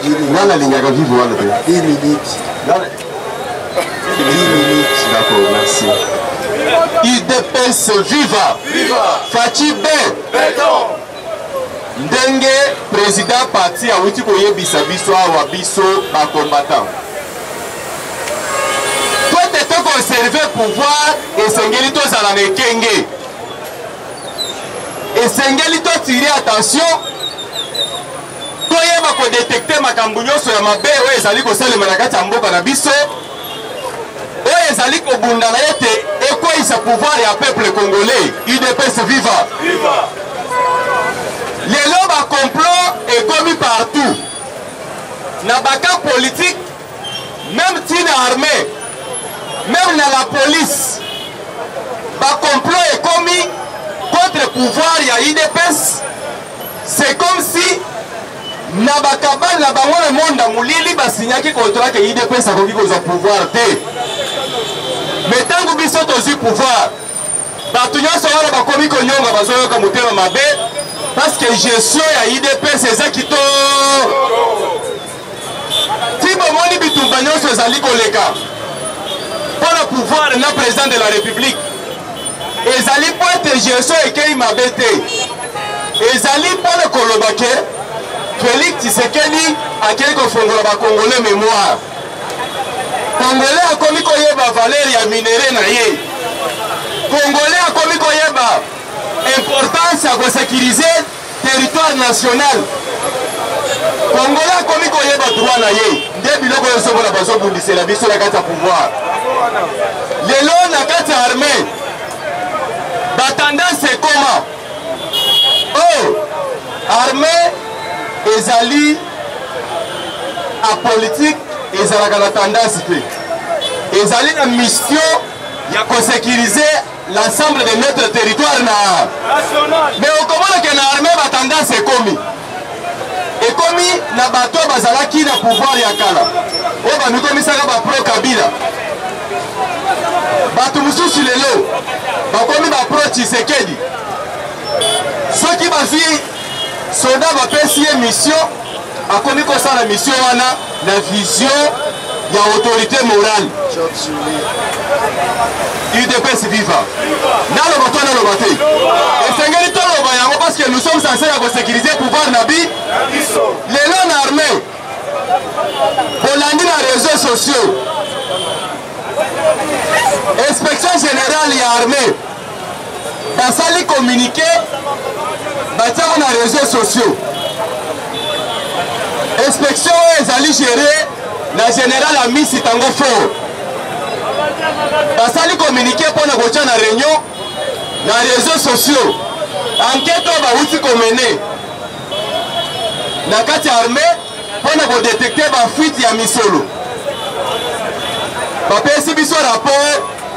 Nana Lingaga vive wana te. 10 minutes. 10 minutes. D'accord, merci. UDPS viva. Viva. Fachi Ben. Béton. Ndenge président parti a wuti koyebisa biso awa biso ba combattant. Toi te to conserver pouvoir esengeli to zala na ekenge. Esengeli to tirer attention. Toyeba ko détecter makambo nyonso ya mabe oyo ezali kosalema na kati ya mboka na biso. Oyo ezali kobunda na ete ekweyisa pouvoir ya peuple congolais. UDPS viva. Viva. Les lobes à complot est commis partout. Dans le cas politique, même si dans l'armée, même dans la police, le complot est commis contre le pouvoir de l'UDPS. C'est comme si dans le cabane, dans le monde, dans le signé un contrat que l'UDPS a commis au pouvoir. Mais tant que vous avez le pouvoir, vous avez commis parce que gestion ya IDPS c'est qui to si bomoni bitumba nyonso ezali koleka pour le pouvoir na président de la République ezali po ete gestion ekei mabe te ezali mpona koloba ke Félix Tshisekedi akei kofongola bakongolais mémoire congolais akomi koyeba valeur ya minere na ye congolais akomi koyeba importance à sécuriser le territoire national. Congolais comme il y a droit na ye. Des biloko yo sobola bazo bundise la biso la kata pouvoir. Les lois na kata armée. La tendance c'est comment? Oh, armée ezali a politique ezalaka na tendance pe. Ezali na mission ya ko sécuriser l'ensemble de notre territoire national. Mais au comment que l'armée va tendance est commis. Et commis na bateau bazalaki na pouvoir ya kala. O ba nous commis ça ba pro Kabila. Batu mususu lelo. Ba commis ba pro Tshisekedi. Ceux qui va vie soldat va faire mission a commis comme ça la mission wana la vision ya autorité morale. UDPS viva. Parce que nous sommes censés sécuriser le pouvoir Nabi. Les non armés. Pour l'année dans les réseaux sociaux. Inspection générale et armée. Dans ça, les communiqués. Dans les réseaux sociaux. Inspection est allée gérer. La générale a mis cet angle fort. Basali communiqué pour la réunion dans les réseaux sociaux. Enquête va aussi mener. Dans la armée pour détecter la fuite de Misolo. Parce que si rapport,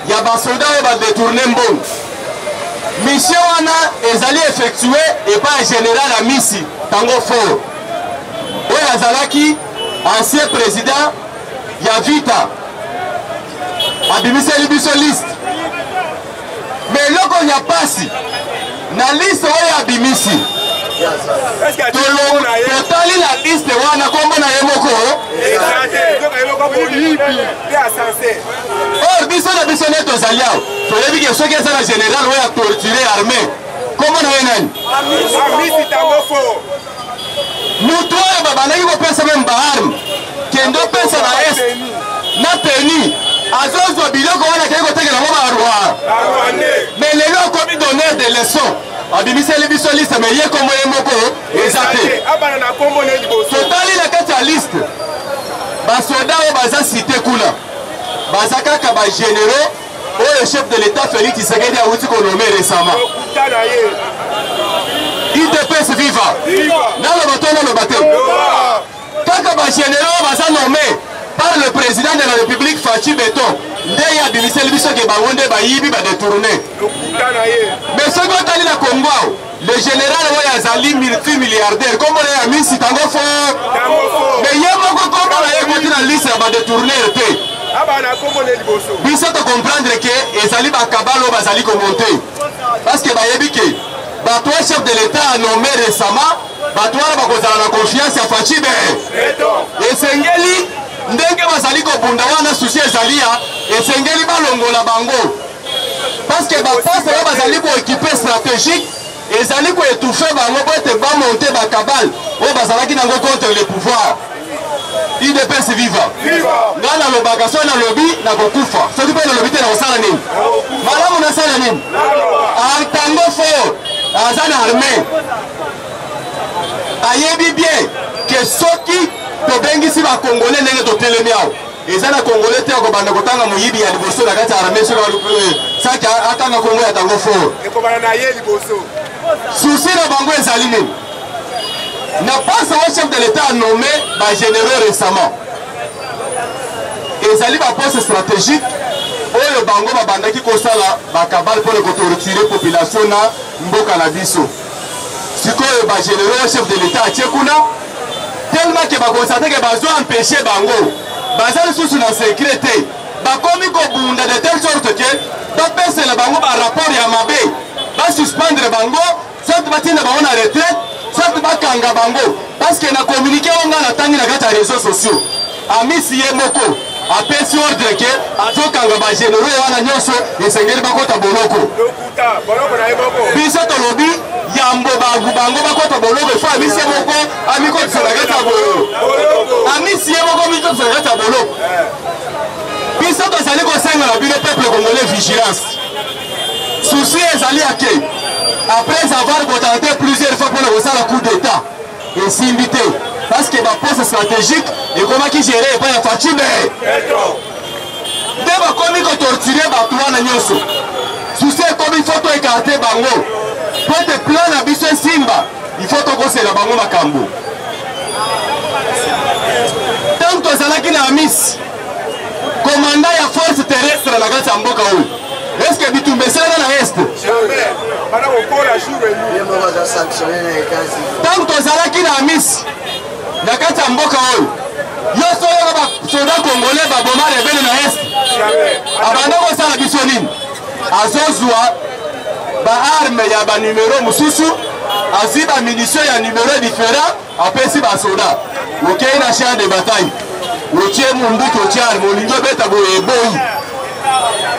il y a des soldats qui vont détourner bon. Mission est allée effectuer et pas un général à Missi, Tango Fort. Oui, Azalaki, ancien président, il y a Vita. Abimisi libiso liste. Mais là qu'on y a passé, na liste oyo abimisi. Totali la liste wana kombo na yemoko. Or biso na biso neto zaliao. Toyebi ke soki eza na général oyo torturer armée. Kombo na ye nani? Amisi tango fo. Mutu oyo babandaki kopesa meme baarme. Kendo pesa na est. Na teni. Azozwa biloko wana kei kotekela ngo barwa. Mais lelo akomi donner des leçons. Abimiseli biso liste mais ye kombo ye moko ezate. Totali na kati ya liste. Basoda oyo baza cité kuna. Baza kaka ba généraux oyo le chef de l'État Félix Tshisekedi awuti konommé récemment. UDPS viva. Naloba to naloba te. Kaka ba généraux baza nommé par le président de la République Fachi Beton. Ndeye abimiseli biso ke bangonde bayibi ba détourner. Mais ce qu'on a dit na Congo, le général oyo azali multimilliardaire comme on a mis tango fort. Mais yemoko comme on a écouté na liste ba détourner te. Biso to comprendre que ezali ba kabalo bazali ko monter. Parce que bayebi ke bato chef de l'État a nommé récemment bato wana bakozala na confiance ya Fachibe esengeli ndenge bazali kobunda wana susi ezali ya esengeli balongola bango parce que baposte oyo bazali koéquipe stratégique ezali koétouffe bango po ete bamonte bakabale oyo bazalaki nango contre le pouvoir IDPS viva nga nalobaka so nalobi nakokufa soki mpe nalobi te nakosala nini malamu nasala nini atango fort aza na armée ayebi bien ke soki tobengisi bakongole ndenge totelemi awa eza na kongole te akobanda kotanga moyibi ya liboso na kati ya armée soki atanga kongo ya tango fort susi na bango ezali nini na passe au chef de l'État a nommé généraux récemment. Ezali ba poste stratégique oyo bango babandaki kosala bakabale pour retirer population na mboka na biso. Sikoyo ba généraux chef de l'État atie kuna tellement que ba constate que bazo empêcher bango. Bazali susu na sécurité. Bakomi ko bunda de telle sorte que ba pese la bango ba rapport ya mabe. Ba suspendre bango, soit batina ba on a retraite. Soit bakanga bango parce que na communiquer on a tangi na kata réseaux sociaux amisi ye moko apesi ordre que azokanga ba généraux wana nyonso esengeli bakota boloko biso tolobi yambo bango bakota boloko fa amisi ye moko amiko tsala kata boloko amisi ye moko miko tsala kata boloko biso tozali kosenga na bino peuple congolais vigilance souci ezali ake après avoir tenté plusieurs fois pour le coup d'État et s'inviter parce que ma poste stratégique et comment qui gérer pas la Fachibe dès ma commis qu'on torturer batouana nyoso sous ces commis photo écarté bango pour te plan à biso simba il faut que c'est la bango makambo tant que ça là qui n'a mis commandant ya force terrestre la grâce à mboka ou est-ce que bitumbe ça na est jamais bana okola jour et nuit mo za sanctionner na kazi tant que ça là qui n'a mis na kati ya mboka oyo yo soyo ba soda congolais ba boma rebelle na est jamais abanda ko sala biso nini azozwa ba arme ya ba numéro mususu aziba munition ya numéro différent apesi ba soda okei na champ de bataille otie mundu to tiar molingo beta go eboyi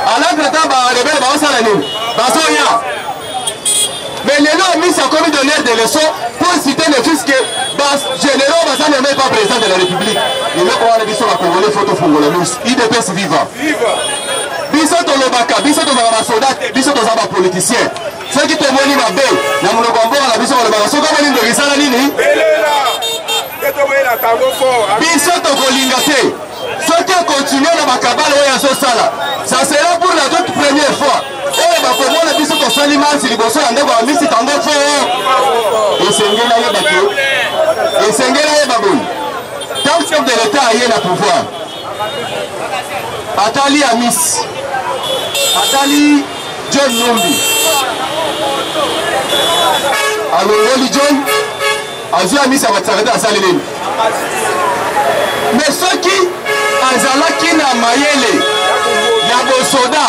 alors que temps ba rebelle ba osala nini basoya mais les gens mis à commis donner des leçons pour citer le fils que bas généraux basa ne même pas président de la République et là on a dit sur la congolais photo fongola nous IDPS viva biso to lobaka biso to ba soldat biso to zaba politicien ceux qui te moni mabe na monoko mboka na biso lobaka soko moni ndokisala nini biso to kolinga te soki continuer na bakabale oyo azosala ça sera pour la toute première fois oyo bakomona biso tosali mansi liboso ya ndeko ya misi tango fo esengeli ayeba te esengeli ayeba boyi tant chef de l'état aye na pouvoir atali amis atali John Numbi alongoli John azwi amisi abatsakate asali nini mais soki azalaki na mayele ya bosoda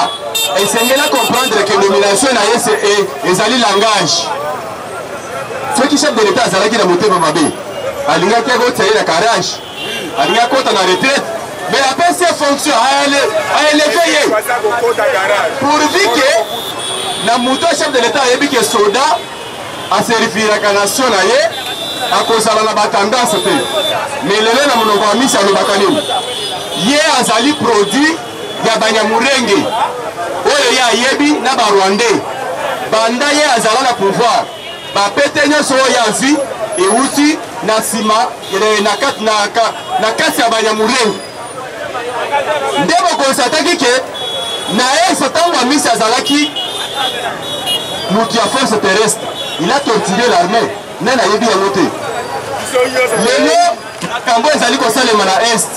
esengela comprendre que nomination na ye ezali langage soki chef de l'état azalaki na motema mabe alingaki akotiaye na carage alingaki akota na retraite mais apesi fonction aeleve ye pourvu ke na moto chef de l'état ayebi ke soda aserviraka nation na ye akozala na batendance te mais lelo na monoko ya misi alobaka nini ye azali produit ya banyamurenge oyo ye ayebi na barwandais banda ye azala na pouvoir bapete nyonso oyo azwi euti na nsima na kati ya banyamurenge nde bokonsataki ke na ye sotango ya misi azalaki moto ya force terrestre il a torturé l'armée nani ayebi yango te lelo makambo ezali kosalema na est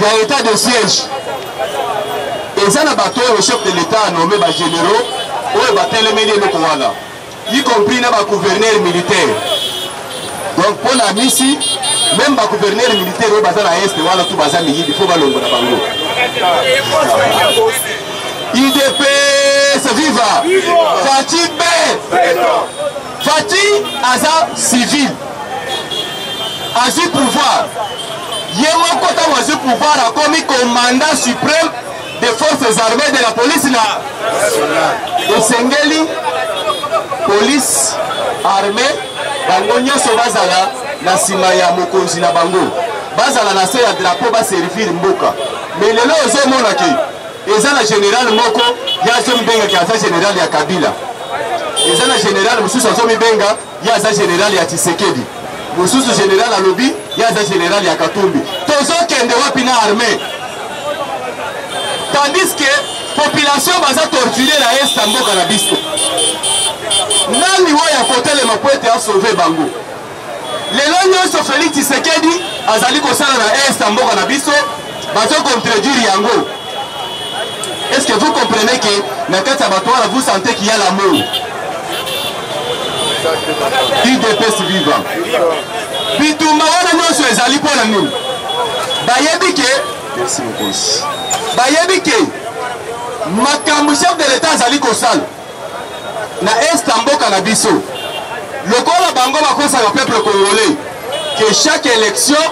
ya état de siège eza na bato oyo chef de l'état anommé bagénéraux oyo batelemeli eloko wana y compris na bagouverneur militaire donc mpo na misi même bagouverneur militaire oyo baza na est wana tu baza miyibi fo balongo na bango IDPS viva. Fachi B. Fachi aza civil. Azu pouvoir. Yemo kota wazu pouvoir a commis commandant suprême des forces armées de la police nationale. Esengeli police armée bango nyonso bazala na sima ya mokonzi na bango. Bazala na se ya drapeau ba servir mboka. Mais lelo ozomona ke eza na général moko ya zomibenga ki aza général ya Kabila. Eza na général mususu azomibenga ya aza général ya Tshisekedi. Mususu général alobi ya aza général ya Katumbi. Tozokende wapi na armée? Tandis que population baza torturée na est mboka na biso. Nani waya kotele mapoete a sauver bango. Lelo nyonso Félix Tshisekedi azali kosala na est mboka na biso bazo contredire yango. Est-ce que vous comprenez que na kati ya batwala vous sentez qu'il y a l'amour? UDPS vivant. Bitumba wana nyonso ezali pona nini? Bayebi ke merci mokonzi. Bayebi ke makambo chef de l'état azali kosala na est mboka na biso. Lokola bango bakosaka peuple congolais que chaque élection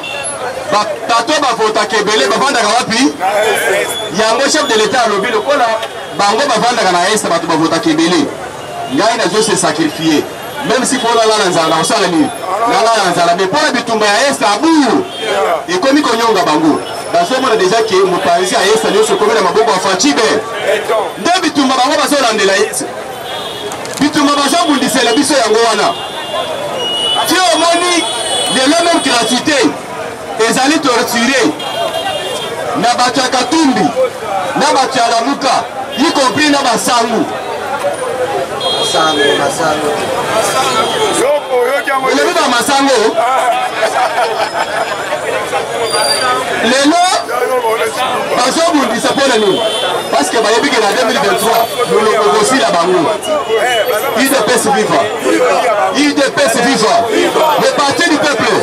bato bavotaka ebele bavandaka wapi? Yango chef de l'état alobi lokola bango bavandaka na est bato bavotaka ebele. Ngai nazo se sacrifier. Même si pour la nzala na osala nini? Na nzala mais pour la bitumba ya est abu. Ekomi konyonga bango. Bazomona déjà que mopanzi ya est nyonso komi na maboko ya Fachi B. Nde bitumba bango bazolandela est. Bitumba bazobundisela biso yango wana. Ti omoni lelo même gratuité ezali torturé na bato ya Katumbi na bato ya Lamuka y compris na basangu. Masango. Lelo ba masango. Lelo bazobundisa pona nini? Parce que bayebi que na 2023 nous aussi la bango. UDPS vivant. UDPS vivant. Le parti du peuple.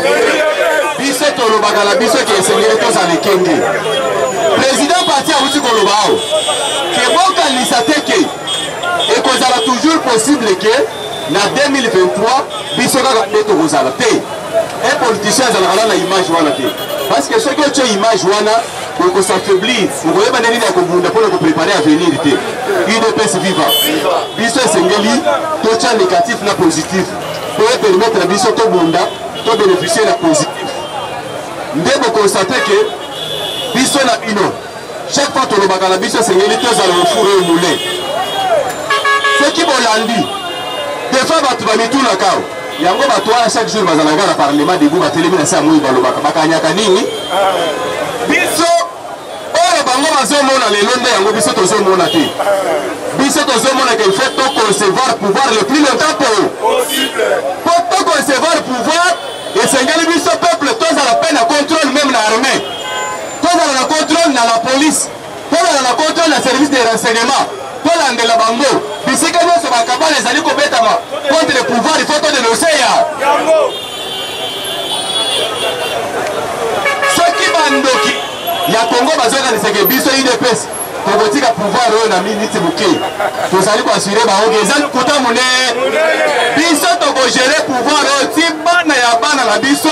Biso tolobaka la biso ki esengeli tozala kenge. Président parti a wuti kolobao. Ke bokanisa teke. Et qu'on a toujours possible que en 2023, biso kaka nde tokozala te. Un politicien azalaka na image wana te. Parce que soki otye image wana oko s'affaiblir, okoyeba nini ya kobunda mpona kopréparer avenir te. UDPS vivant. Biso esengeli totya négatif na positif po permettre na biso tobunda to bénéficier na positif. Nde bokonstate ke biso na bino chaque fois tolobaka na biso esengeli tozala ofure omule. Ce qui bolandi des fois bato bamituna kao yango bato wana chaque jour bazalaka na parlement debout batelemi na se ya moi balobaka bakanyaka nini biso oyo bango bazomona lelo nde yango biso tozomona te. Biso tozomona que il faut toconcevoir pouvoir le plus longtemps possible. Po toconcevoir pouvoir esengeli biso peuple tozala pe na contrôle même na armée, tozala na contrôle na la police, tozala na contrôle na service de renseignement. Tolandela bango bisika nyonso bakabala ezali kobetama contre le pouvoir, il faut todénoncer ya soki bandoki ya Congo bazokanisaka biso UDPS tokotika pouvoir oyo na miniti moke tozali koassure bango eza lokuta monene biso tokogere pouvoir oyo ti bana ya bana na biso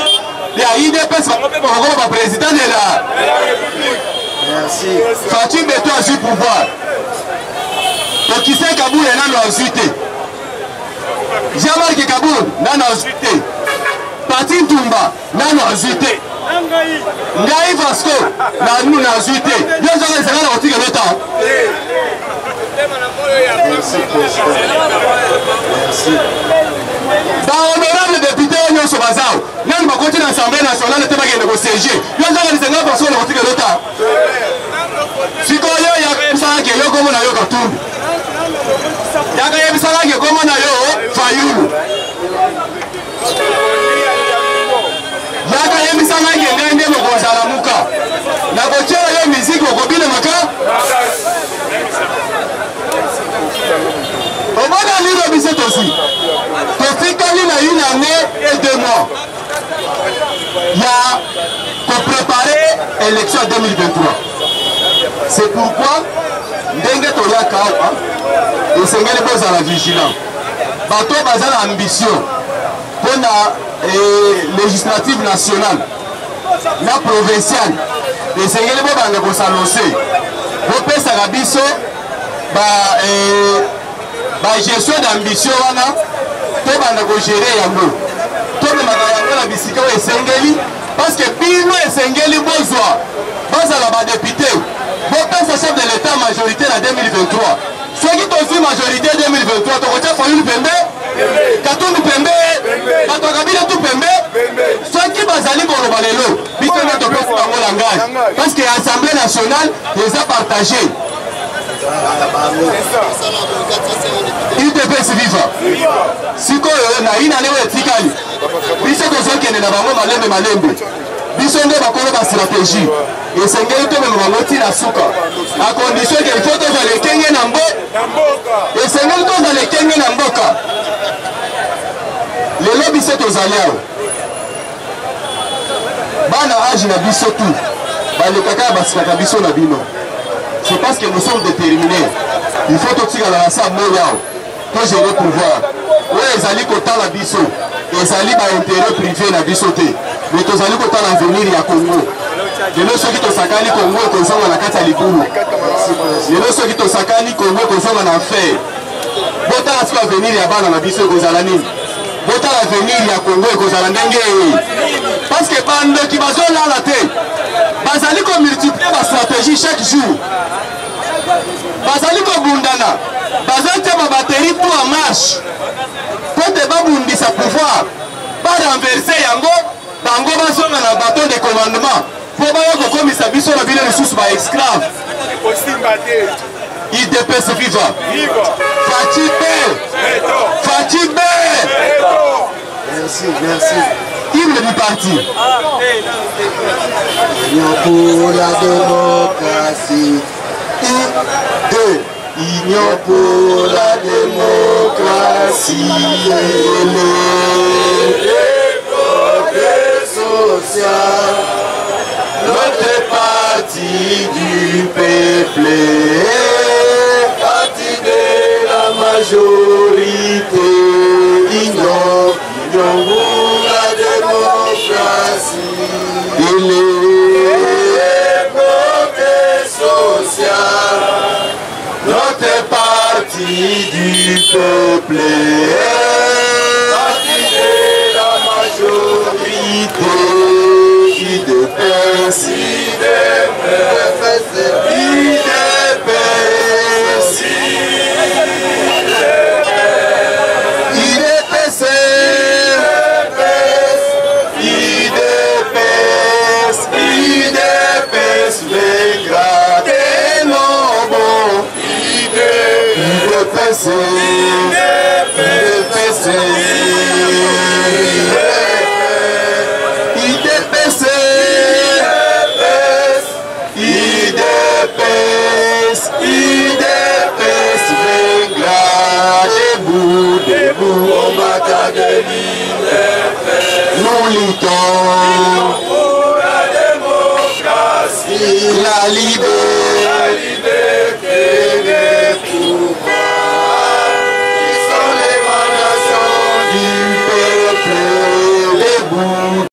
ya UDPS bango mpe bakokoma baprésident de la Fachi B azwi pouvoir. Tokise Kaboul nano azwi te. Jean-Marc Kaboul nano azwi te. Pati Ntumba nano azwi te. Ngai Vasco nano azwi te. Yo zaka ezanga na kotika lota. Ba honorable député nyonso bazao nani bakoti na assemblée nationale te bakende ko siéger. Yo zaka ezanga Vasco na kotika lota. Sikoyo ya kusake yo komo na yo Katumbi. Yaka yebisala ke komo na yo Fayulu. Yaka yebisala ke ngende mo kozala muka. Na kochela yo muziki okobina maka. Obana lilo biseto aussi. Tofikali na une année et 2 mois. Ya pour préparer l'élection 2023. C'est pourquoi ndenge toyaka awa esengeli bozala vigilant bato baza na ambition mpona législative nationale na provinciale esengeli bobanda kosalose bopesaka biso gestion d'ambition wana tobanda kogere yango tomemaka yango na bisika oyo esengeli parce que bino esengeli bozwa bazala badepute bopesa chef de l'état majorité na 2023 soki tozwi majorité 2023 tokotia Fayulu pembe Katumbi pembe bato akabila tu pembe soki bazali koloba lelo biso nde topesi bango langage parce que assemblée nationale eza partagé UDPS viva sikoyo naina leo etikali biso tozokende na bango malembe biso nde bakolo bastratégie esengeli tomema bango ntina suka a condition ke ifo tozala ekenge na mboka esengeli tozala ekenge na mboka lelo biso tozali awa bana age na biso tu balekaka basikaka biso na bino c'est parce que nous sommes déterminés il faut totikala na sa moya to gérer pouvoir oyo ezali kotala biso ezali baintérêt privé na biso te mais tozali kotala avenir ya Congo lelo soki tosakani Congo ekozonga na kati ya libulu lelo soki tosakani Congo ekozonga na fer botala siko avenir ya bana na biso ekozala nini botala avenir ya Congo ekozala ndenge parce que bandoki bazolala te bazali komultiplier bastratégie chaque jour bazali kobundana bazotia babateri tout en marche po te babundisa pouvoir barenverse yango bango bazonga na baton de commandement po baya kokomisa biso na bino lisusu baesclave UDPS viva Fatibé merci hymne du parti Union pour la démocratie Union pour la démocratie social, notre parti du peuple, parti de la majorité, union pour la démocratie, liberté sociale, notre parti du peuple, parti de la majorité. Nous luttons pour la démocratie, la liberté.